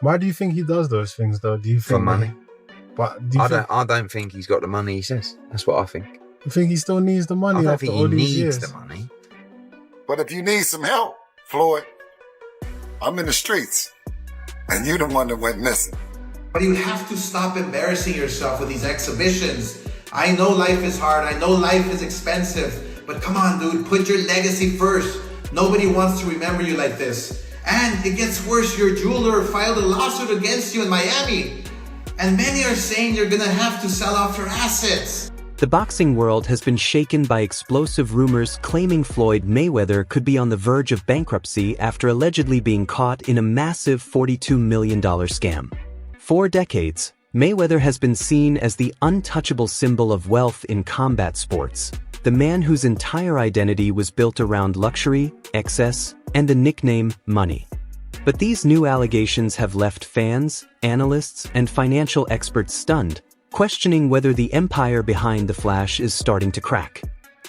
Why do you think he does those things, though? Do you For think money. But do you I don't think he's got the money he says. That's what I think. you think he still needs the I money don't after think all he these needs years? the money. But if you need some help, Floyd, I'm in the streets, and you the one that went missing. But you have to stop embarrassing yourself with these exhibitions. I know life is hard, I know life is expensive, but come on, dude, put your legacy first. Nobody wants to remember you like this. And it gets worse, your jeweler filed a lawsuit against you in Miami. And many are saying you're gonna have to sell off your assets. The boxing world has been shaken by explosive rumors claiming Floyd Mayweather could be on the verge of bankruptcy after allegedly being caught in a massive $42 million scam. For decades, Mayweather has been seen as the untouchable symbol of wealth in combat sports, the man whose entire identity was built around luxury, excess, and the nickname money. But these new allegations have left fans, analysts, and financial experts stunned, questioning whether the empire behind the flash is starting to crack.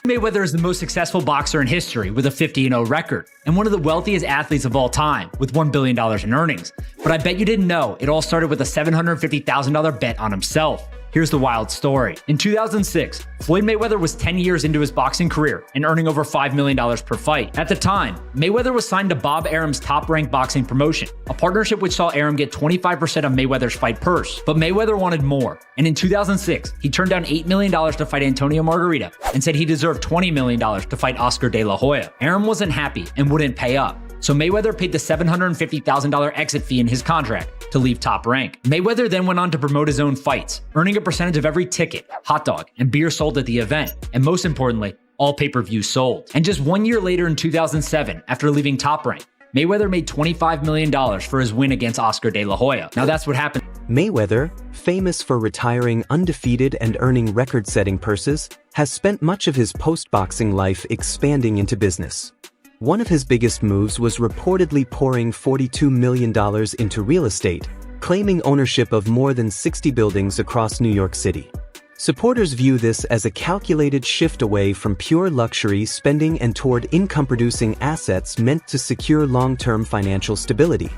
Mayweather is the most successful boxer in history with a 50-0 record, and one of the wealthiest athletes of all time with $1 billion in earnings. But I bet you didn't know it all started with a $750,000 bet on himself. Here's the wild story. In 2006, Floyd Mayweather was 10 years into his boxing career and earning over $5 million per fight. At the time, Mayweather was signed to Bob Arum's Top-Rank Boxing promotion, a partnership which saw Arum get 25% of Mayweather's fight purse. But Mayweather wanted more, and in 2006, he turned down $8 million to fight Antonio Margarita and said he deserved $20 million to fight Oscar De La Hoya. Arum wasn't happy and wouldn't pay up, so Mayweather paid the $750,000 exit fee in his contract to leave Top Rank. Mayweather then went on to promote his own fights, earning a percentage of every ticket, hot dog, and beer sold at the event, and most importantly, all pay-per-views sold. And just 1 year later in 2007, after leaving Top Rank, Mayweather made $25 million for his win against Oscar De La Hoya. Now that's what happened. Mayweather, famous for retiring undefeated and earning record-setting purses, has spent much of his post-boxing life expanding into business. One of his biggest moves was reportedly pouring $42 million into real estate, claiming ownership of more than 60 buildings across New York City. Supporters view this as a calculated shift away from pure luxury spending and toward income-producing assets meant to secure long-term financial stability.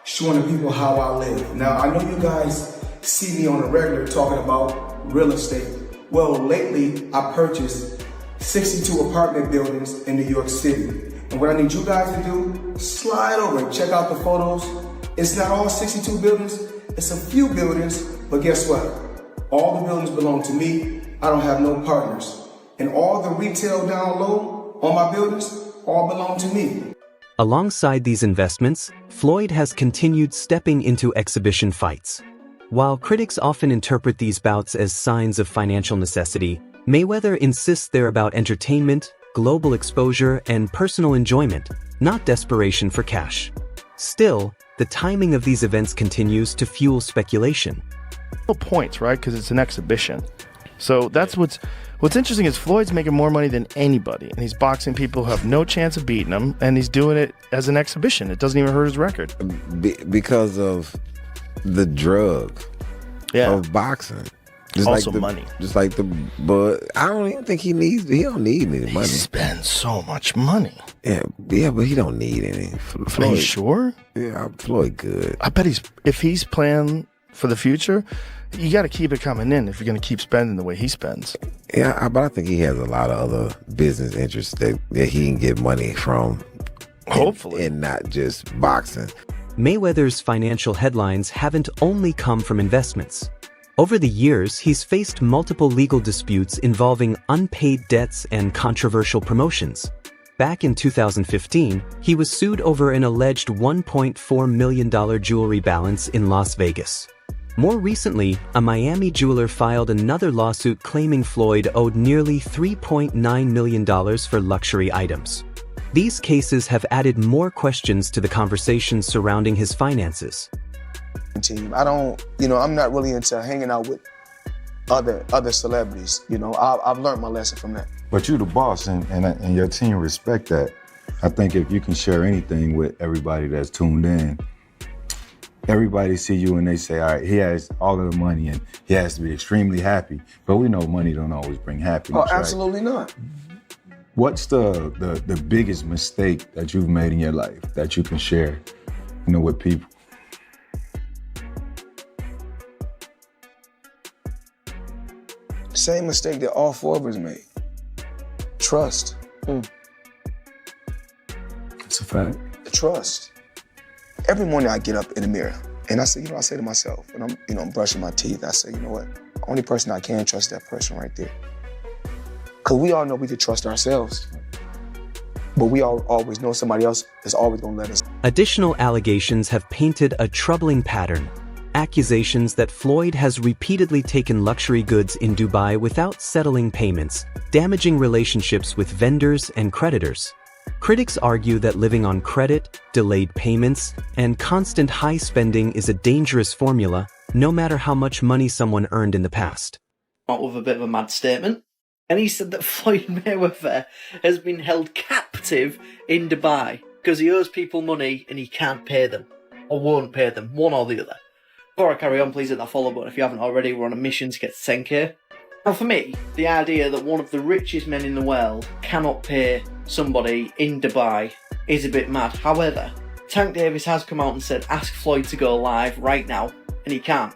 Showing the people how I live. Now, I know you guys see me on a regular talking about real estate. Well, lately, I purchased 62 apartment buildings in New York City. And what I need you guys to do, slide over and check out the photos. It's not all 62 buildings, it's a few buildings, but guess what? All the buildings belong to me. I don't have no partners. And all the retail down low on my buildings all belong to me. Alongside these investments, Floyd has continued stepping into exhibition fights. While critics often interpret these bouts as signs of financial necessity, Mayweather insists they're about entertainment, global exposure, and personal enjoyment, not desperation for cash. Still, the timing of these events continues to fuel speculation. Points, right? Because it's an exhibition. So that's what's interesting is Floyd's making more money than anybody, and he's boxing people who have no chance of beating him, and he's doing it as an exhibition. It doesn't even hurt his record. Because of the drug of boxing. Just also like money. Just like but I don't even think he don't need any money. He spends so much money. Yeah, but he don't need any. Floyd, are you sure? Yeah, Floyd good. I bet if he's playing for the future, you got to keep it coming in if you're going to keep spending the way he spends. Yeah, but I think he has a lot of other business interests that he can get money from. Hopefully. And not just boxing. Mayweather's financial headlines haven't only come from investments. Over the years, he's faced multiple legal disputes involving unpaid debts and controversial promotions. Back in 2015, he was sued over an alleged $1.4 million jewelry balance in Las Vegas. More recently, a Miami jeweler filed another lawsuit claiming Floyd owed nearly $3.9 million for luxury items. These cases have added more questions to the conversation surrounding his finances. Team. I'm not really into hanging out with other celebrities. I've learned my lesson from that. But you the boss and your team respect that. I think if you can share anything with everybody that's tuned in, everybody see you and they say, all right, he has all of the money and he has to be extremely happy. But we know money don't always bring happiness. Oh, absolutely not. What's the biggest mistake that you've made in your life that you can share, with people? Same mistake that all four of us made. Trust. It's a fact. Trust. Every morning I get up in the mirror and I say, I say to myself, when I'm brushing my teeth, I say, you know what? The only person I can trust is that person right there. Because we all know we could trust ourselves. But we all always know somebody else is always gonna let us. Additional allegations have painted a troubling pattern. Accusations that Floyd has repeatedly taken luxury goods in Dubai without settling payments, damaging relationships with vendors and creditors. Critics argue that living on credit, delayed payments, and constant high spending is a dangerous formula, no matter how much money someone earned in the past. Out with a bit of a mad statement. And he said that Floyd Mayweather has been held captive in Dubai because he owes people money and he can't pay them, or won't pay them, one or the other. Before I carry on, please hit that follow button if you haven't already. We're on a mission to get to 10k. Now for me, the idea that one of the richest men in the world cannot pay somebody in Dubai is a bit mad. However, Tank Davis has come out and said ask Floyd to go live right now, and he can't.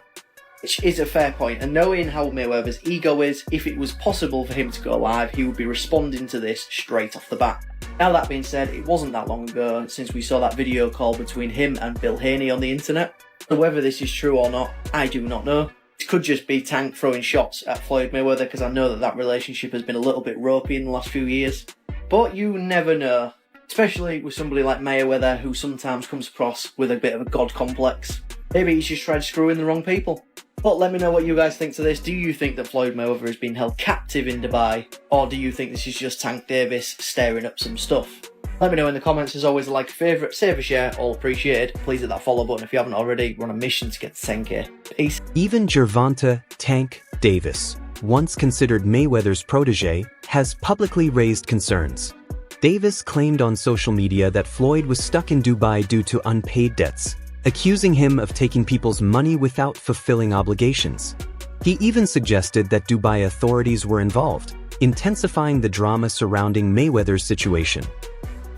Which is a fair point, and knowing how Mayweather's ego is, if it was possible for him to go live, he would be responding to this straight off the bat. Now that being said, it wasn't that long ago since we saw that video call between him and Bill Haney on the internet. So whether this is true or not, I do not know. It could just be Tank throwing shots at Floyd Mayweather, because I know that relationship has been a little bit ropey in the last few years. But you never know, especially with somebody like Mayweather, who sometimes comes across with a bit of a god complex. Maybe he's just tried screwing the wrong people. But let me know what you guys think to this. Do you think that Floyd Mayweather has been held captive in Dubai? Or do you think this is just Tank Davis stirring up some stuff? Let me know in the comments. As always, a like, a favourite, save a share, all appreciated. Please hit that follow button if you haven't already. We're on a mission to get to 10k. Peace. Even Gervonta Tank Davis, once considered Mayweather's protege, has publicly raised concerns. Davis claimed on social media that Floyd was stuck in Dubai due to unpaid debts, accusing him of taking people's money without fulfilling obligations. He even suggested that Dubai authorities were involved, intensifying the drama surrounding Mayweather's situation.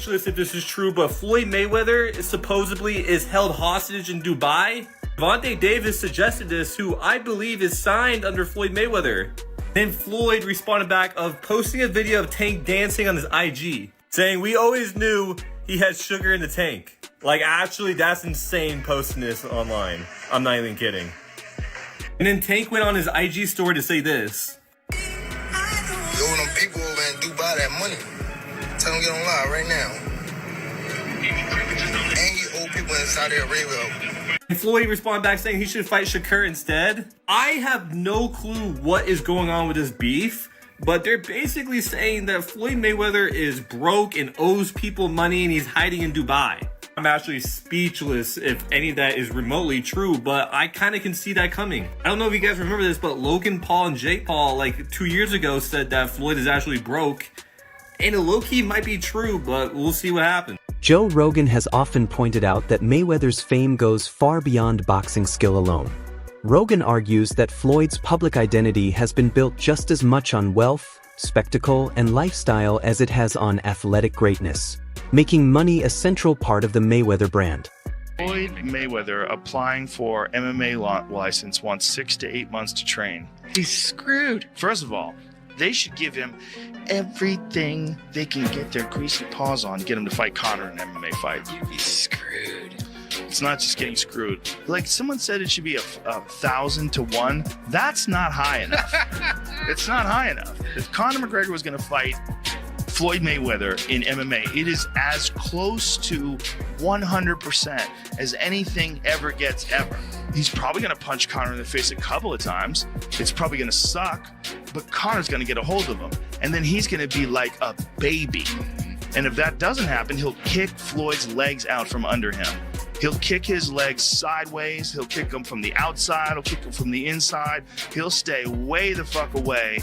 If this is true, but Floyd Mayweather supposedly is held hostage in Dubai. Gervonta Davis suggested this, who I believe is signed under Floyd Mayweather. Then Floyd responded back of posting a video of Tank dancing on his IG, saying, "We always knew he had sugar in the tank." Like, actually, that's insane posting this online. I'm not even kidding. And then Tank went on his IG story to say this. Yo, them people over in Dubai that money. Tell them get on live right now. And he owe people in Saudi Arabia. And Floyd responded back saying he should fight Shakur instead. I have no clue what is going on with this beef, but they're basically saying that Floyd Mayweather is broke and owes people money and he's hiding in Dubai. I'm actually speechless if any of that is remotely true, but I kind of can see that coming. I don't know if you guys remember this, but Logan Paul and Jake Paul, like 2 years ago, said that Floyd is actually broke. And it low-key might be true, but we'll see what happens. Joe Rogan has often pointed out that Mayweather's fame goes far beyond boxing skill alone. Rogan argues that Floyd's public identity has been built just as much on wealth, spectacle, and lifestyle as it has on athletic greatness, making money a central part of the Mayweather brand. Floyd Mayweather applying for MMA license wants 6 to 8 months to train. He's screwed. First of all, they should give him everything they can get their greasy paws on to get him to fight Conor in an MMA fight. You'd be screwed. It's not just getting screwed. Like someone said, it should be 1,000 to 1. That's not high enough. It's not high enough. If Conor McGregor was going to fight Floyd Mayweather in MMA, it is as close to 100% as anything ever gets ever. He's probably going to punch Conor in the face a couple of times. It's probably going to suck, but Conor's going to get a hold of him. And then he's going to be like a baby. And if that doesn't happen, he'll kick Floyd's legs out from under him. He'll kick his legs sideways. He'll kick them from the outside. He'll kick them from the inside. He'll stay way the fuck away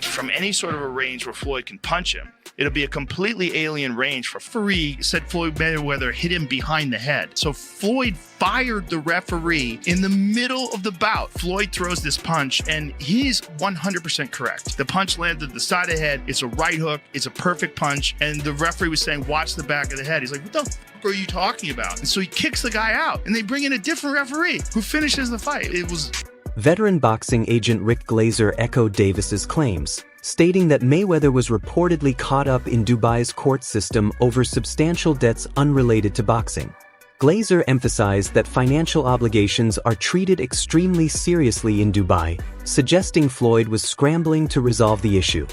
from any sort of a range where Floyd can punch him. It'll be a completely alien range for referee said Floyd Mayweather hit him behind the head. So Floyd fired the referee in the middle of the bout. Floyd throws this punch and he's 100% correct. The punch landed the side of the head. It's a right hook. It's a perfect punch. And the referee was saying, watch the back of the head. He's like, what the fuck are you talking about? And so he kicks the guy out and they bring in a different referee who finishes the fight. It was Veteran boxing agent Rick Glazer echoed Davis's claims, stating that Mayweather was reportedly caught up in Dubai's court system over substantial debts unrelated to boxing. Glazer emphasized that financial obligations are treated extremely seriously in Dubai, suggesting Floyd was scrambling to resolve the issue.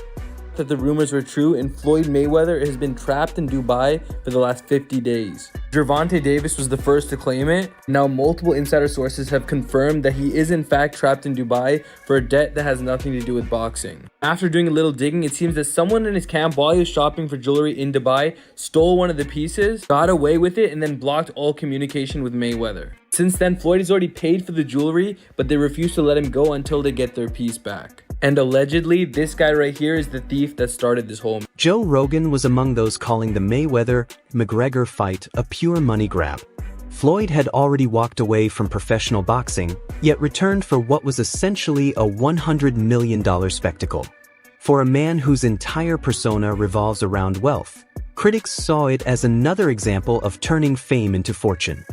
That the rumors were true, and Floyd Mayweather has been trapped in Dubai for the last 50 days. Gervonta Davis was the first to claim it. Now multiple insider sources have confirmed that he is in fact trapped in Dubai for a debt that has nothing to do with boxing. After doing a little digging, it seems that someone in his camp while he was shopping for jewelry in Dubai stole one of the pieces, got away with it, and then blocked all communication with Mayweather. Since then, Floyd has already paid for the jewelry, but they refuse to let him go until they get their piece back. And allegedly, this guy right here is the thief that started this whole. Joe Rogan was among those calling the Mayweather-McGregor fight a pure money grab. Floyd had already walked away from professional boxing, yet returned for what was essentially a $100 million spectacle. For a man whose entire persona revolves around wealth, critics saw it as another example of turning fame into fortune.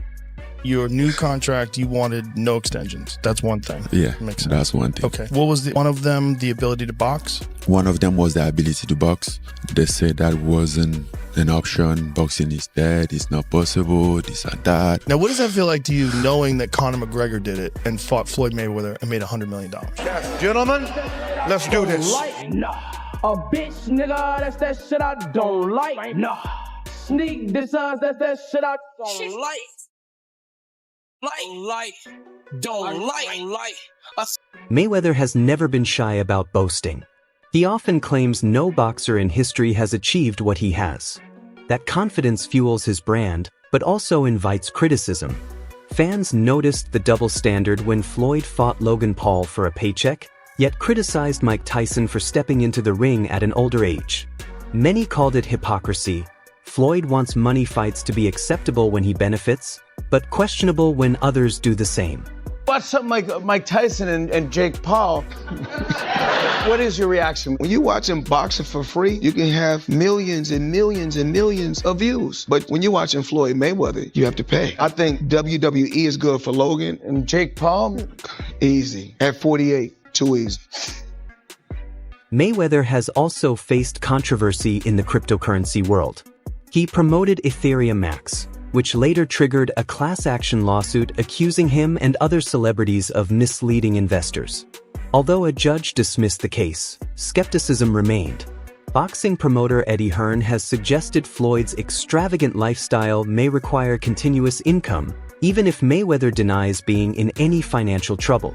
Your new contract, you wanted no extensions. That's one thing. Yeah, makes sense. That's one thing. Okay. What was one of them? The ability to box? One of them was the ability to box. They said that wasn't an option. Boxing is dead. It's not possible. This and that. Now, what does that feel like to you, knowing that Conor McGregor did it and fought Floyd Mayweather and made $100 million? Yes, gentlemen, let's do this. Nah. A bitch, nigga, that's that shit I don't like. Nah. Sneak this that's that shit I don't like. Mayweather has never been shy about boasting. He often claims no boxer in history has achieved what he has. That confidence fuels his brand, but also invites criticism. Fans noticed the double standard when Floyd fought Logan Paul for a paycheck, yet criticized Mike Tyson for stepping into the ring at an older age. Many called it hypocrisy. Floyd wants money fights to be acceptable when he benefits, but questionable when others do the same. Watch something like Mike Tyson and Jake Paul. What is your reaction? When you watching boxing for free, you can have millions and millions and millions of views. But when you're watching Floyd Mayweather, you have to pay. I think WWE is good for Logan. And Jake Paul, easy. At 48, too easy. Mayweather has also faced controversy in the cryptocurrency world. He promoted Ethereum Max, which later triggered a class action lawsuit accusing him and other celebrities of misleading investors. Although a judge dismissed the case, skepticism remained. Boxing promoter Eddie Hearn has suggested Floyd's extravagant lifestyle may require continuous income, even if Mayweather denies being in any financial trouble.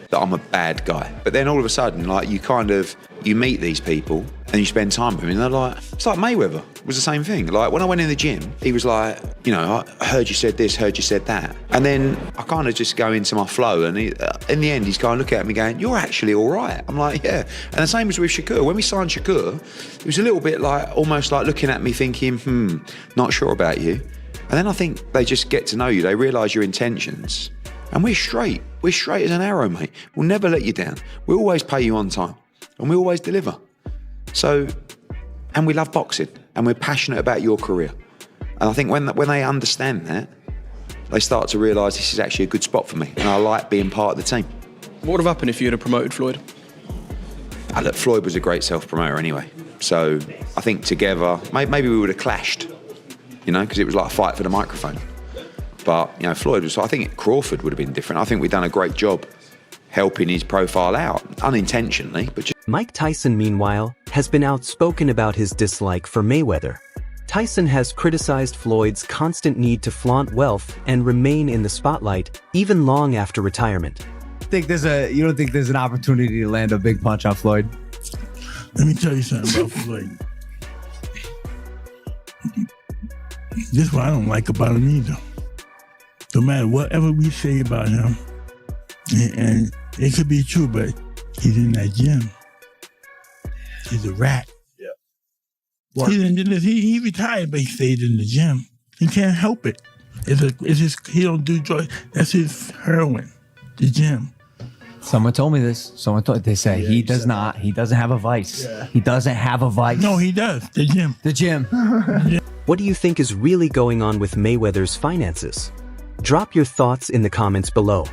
That I'm a bad guy. But then all of a sudden, like, you meet these people and you spend time with them and they're like, it's like Mayweather. It was the same thing. Like, when I went in the gym, he was like, you know, I heard you said this, heard you said that. And then I kind of just go into my flow, and in the end, he's kind of looking at me going, you're actually all right. I'm like, yeah. And the same was with Shakur. When we signed Shakur, it was a little bit like, almost like looking at me thinking, not sure about you. And then I think they just get to know you. They realise your intentions. And we're straight. We're straight as an arrow, mate. We'll never let you down. We always pay you on time. And we always deliver. So, and we love boxing. And we're passionate about your career. And I think when they understand that, they start to realise this is actually a good spot for me. And I like being part of the team. What would have happened if you had promoted Floyd? Look, Floyd was a great self-promoter anyway. So I think together, maybe we would have clashed, you know, because it was like a fight for the microphone. But, you know, Floyd was, I think Crawford would have been different. I think we've done a great job helping his profile out, unintentionally, but just... Mike Tyson, meanwhile, has been outspoken about his dislike for Mayweather. Tyson has criticized Floyd's constant need to flaunt wealth and remain in the spotlight, even long after retirement. You don't think there's an opportunity to land a big punch on Floyd? Let me tell you something about Floyd. This is what I don't like about him either. No matter whatever we say about him, and it could be true, but he's in that gym. He's a rat. Yeah. He retired, but he stayed in the gym. He can't help it. He don't do drugs. That's his heroin, the gym. Someone told me this. They say he doesn't have a vice. Yeah. He doesn't have a vice. No, he does. The gym. The gym. What do you think is really going on with Mayweather's finances? Drop your thoughts in the comments below.